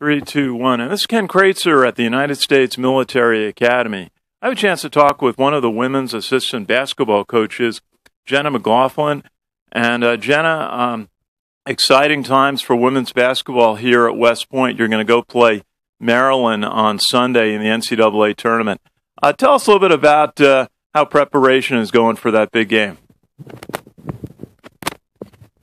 Three, two, one. And this is Ken Kraetzer at the United States Military Academy. I have a chance to talk with one of the women's assistant basketball coaches, Jenna McLaughlin. And Jenna, exciting times for women's basketball here at West Point. You're going to go play Maryland on Sunday in the NCAA tournament. Tell us a little bit about how preparation is going for that big game.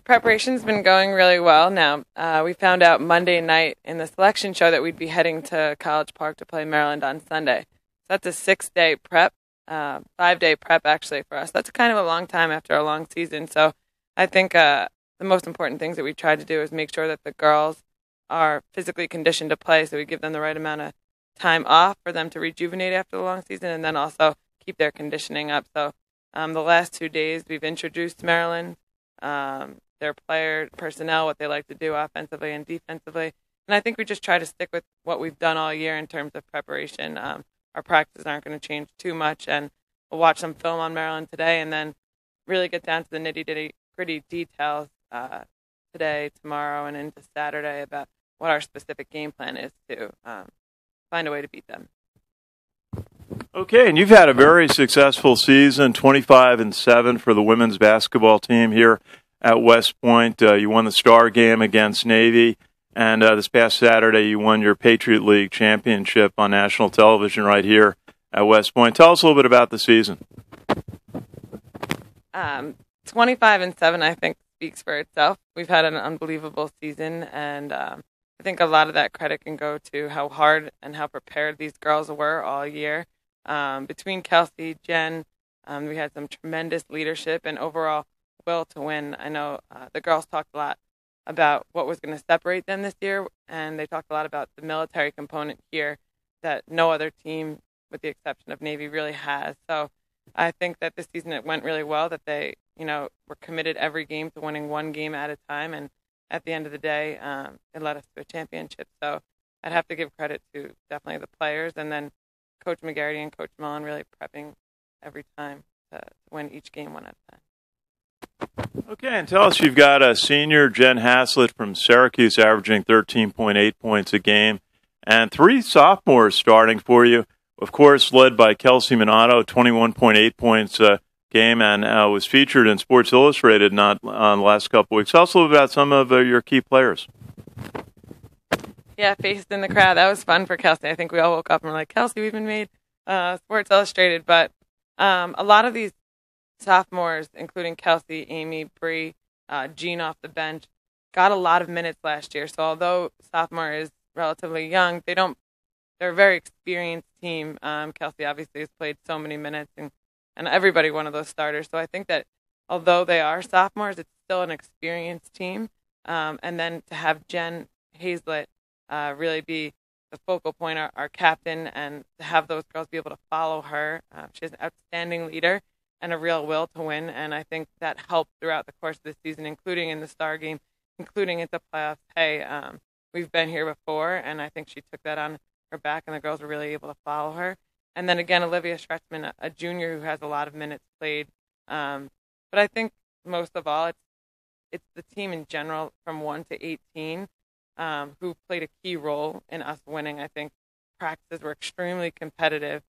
Preparation's been going really well. Now, we found out Monday night in the selection show that we'd be heading to College Park to play Maryland on Sunday. So that's a 6-day prep, 5-day prep actually for us. That's kind of a long time after a long season. So I think the most important things that we tried to do is make sure that the girls are physically conditioned to play, so we give them the right amount of time off for them to rejuvenate after the long season, and then also keep their conditioning up. So the last 2 days we've introduced Maryland, their player personnel, what they like to do offensively and defensively. And I think we just try to stick with what we've done all year in terms of preparation. Our practices aren't going to change too much, and we'll watch some film on Maryland today and then really get down to the nitty-gritty details today, tomorrow, and into Saturday about what our specific game plan is to find a way to beat them. Okay, and you've had a very successful season, 25-7 for the women's basketball team here at West Point. You won the Star game against Navy, and this past Saturday you won your Patriot League Championship on national television right here at West Point. Tell us a little bit about the season. 25-7, I think, speaks for itself. We've had an unbelievable season, and I think a lot of that credit can go to how hard and how prepared these girls were all year. Between Kelsey, Jen, we had some tremendous leadership and overall will to win. I know the girls talked a lot about what was going to separate them this year, and they talked a lot about the military component here that no other team, with the exception of Navy, really has. So I think that this season it went really well, that they were committed every game to winning one game at a time, and at the end of the day, it led us to a championship. So I'd have to give credit to definitely the players, and then Coach McGarity and Coach Mullen really prepping every time to win each game one at a time. Okay, and tell us, you've got a senior, Jen Haslett from Syracuse, averaging 13.8 points a game, and 3 sophomores starting for you, of course, led by Kelsey Minato, 21.8 points a game, and was featured in Sports Illustrated not on the last couple of weeks. Tell us a little about some of your key players. Yeah, faced in the crowd. That was fun for Kelsey. I think we all woke up and were like, Kelsey, we've been made Sports Illustrated. But a lot of these sophomores, including Kelsey, Amy, Bree, Jean off the bench, got a lot of minutes last year. So although sophomore is relatively young, they're a very experienced team. Kelsey obviously has played so many minutes, and everybody one of those starters. So I think that although they are sophomores, it's still an experienced team. And then to have Jen Haslett really be the focal point, our captain, and to have those girls be able to follow her. She's an outstanding leader and a real will to win, and I think that helped throughout the course of the season, including in the Star game, including at the playoffs. Hey, we've been here before, and I think she took that on her back, and the girls were really able to follow her. And then again, Olivia Stretchman, a junior who has a lot of minutes played. But I think most of all, it's the team in general from 1 to 18 who played a key role in us winning. I think practices were extremely competitive.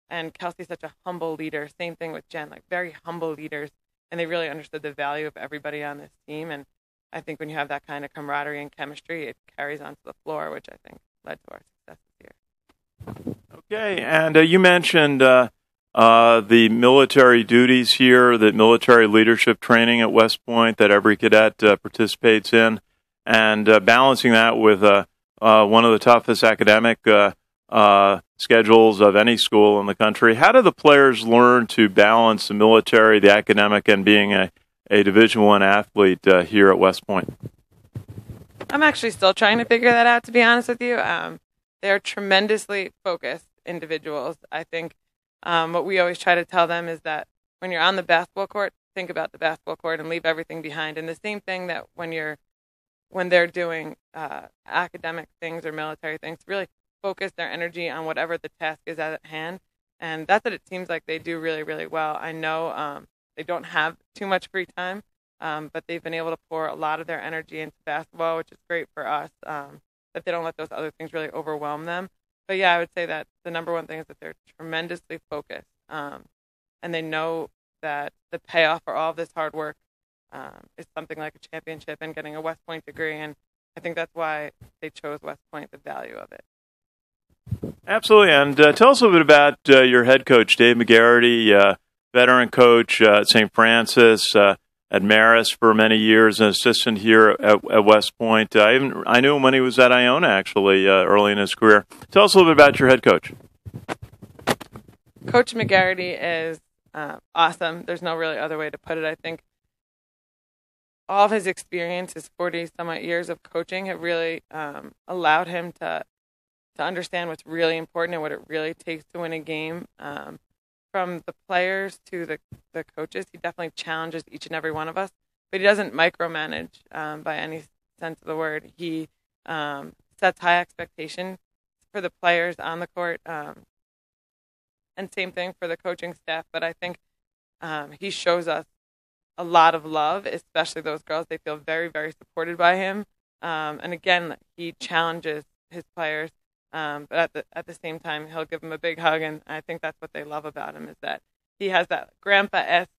And Kelsey's such a humble leader. Same thing with Jen, like very humble leaders. And they really understood the value of everybody on this team. And I think when you have that kind of camaraderie and chemistry, it carries onto the floor, which I think led to our success this year. Okay, and you mentioned the military duties here, the military leadership training at West Point that every cadet participates in, and balancing that with one of the toughest academic schedules of any school in the country. How do the players learn to balance the military, the academic, and being a Division I athlete here at West Point? I'm actually still trying to figure that out, to be honest with you. They're tremendously focused individuals. I think what we always try to tell them is that when you're on the basketball court, think about the basketball court and leave everything behind. And the same thing that when they're doing academic things or military things, really focus their energy on whatever the task is at hand. And that's what it seems like they do really, really well. I know they don't have too much free time, but they've been able to pour a lot of their energy into basketball, which is great for us. that they don't let those other things really overwhelm them. But yeah, I would say that the number one thing is that they're tremendously focused, and they know that the payoff for all of this hard work is something like a championship and getting a West Point degree, and I think that's why they chose West Point, the value of it. Absolutely, and tell us a little bit about your head coach, Dave McGarity, veteran coach at St. Francis, at Marist for many years, an assistant here at West Point. I knew him when he was at Iona, actually, early in his career. Tell us a little bit about your head coach. Coach McGarity is awesome. There's no really other way to put it. I think all of his experience, his 40-some-odd years of coaching, have really allowed him to understand what's really important and what it really takes to win a game. From the players to the coaches, he definitely challenges each and every one of us, but he doesn't micromanage by any sense of the word. He sets high expectations for the players on the court, and same thing for the coaching staff. But I think he shows us a lot of love, especially those girls. They feel very, very supported by him. And again, he challenges his players. But at the same time, he'll give them a big hug, and I think that's what they love about him, is that he has that grandpa-esque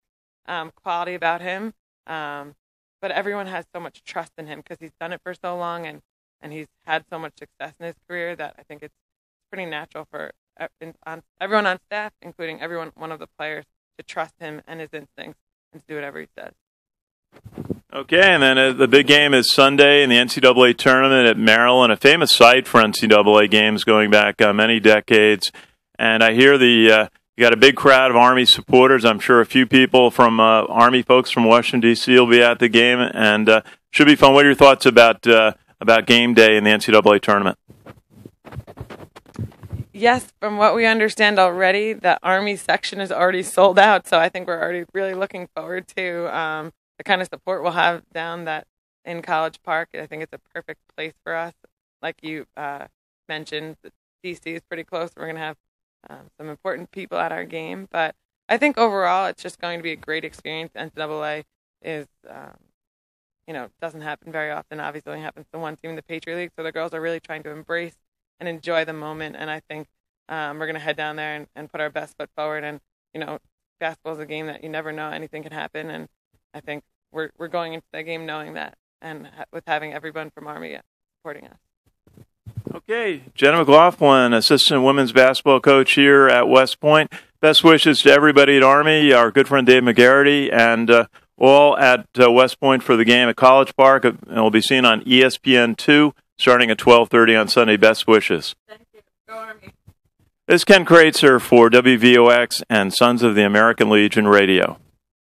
quality about him. But everyone has so much trust in him because he's done it for so long, and he's had so much success in his career that I think it's pretty natural for everyone on staff, including one of the players, to trust him and his instincts and to do whatever he says. Okay, and then the big game is Sunday in the NCAA tournament at Maryland, a famous site for NCAA games going back many decades. And I hear you got a big crowd of Army supporters. I'm sure a few people from Army folks from Washington, D.C. will be at the game, and should be fun. What are your thoughts about game day in the NCAA tournament? Yes, from what we understand already, the Army section is already sold out, so I think we're already really looking forward to the kind of support we'll have down in College Park. I think it's a perfect place for us. Like you mentioned, D.C. is pretty close. We're going to have some important people at our game. But I think overall it's just going to be a great experience. NCAA is, doesn't happen very often. Obviously, it only happens to one team in the Patriot League. So the girls are really trying to embrace and enjoy the moment. And I think we're going to head down there and put our best foot forward. And, basketball is a game that you never know. Anything can happen. And I think we're going into the game knowing that, and with having everyone from Army supporting us. Okay, Jenna McLaughlin, assistant women's basketball coach here at West Point. Best wishes to everybody at Army, our good friend Dave McGarity, and all at West Point for the game at College Park. And will be seen on ESPN2 starting at 12:30 on Sunday. Best wishes. Thank you. Go Army. This is Ken Kraetzer for WWII and Sons of the American Legion Radio.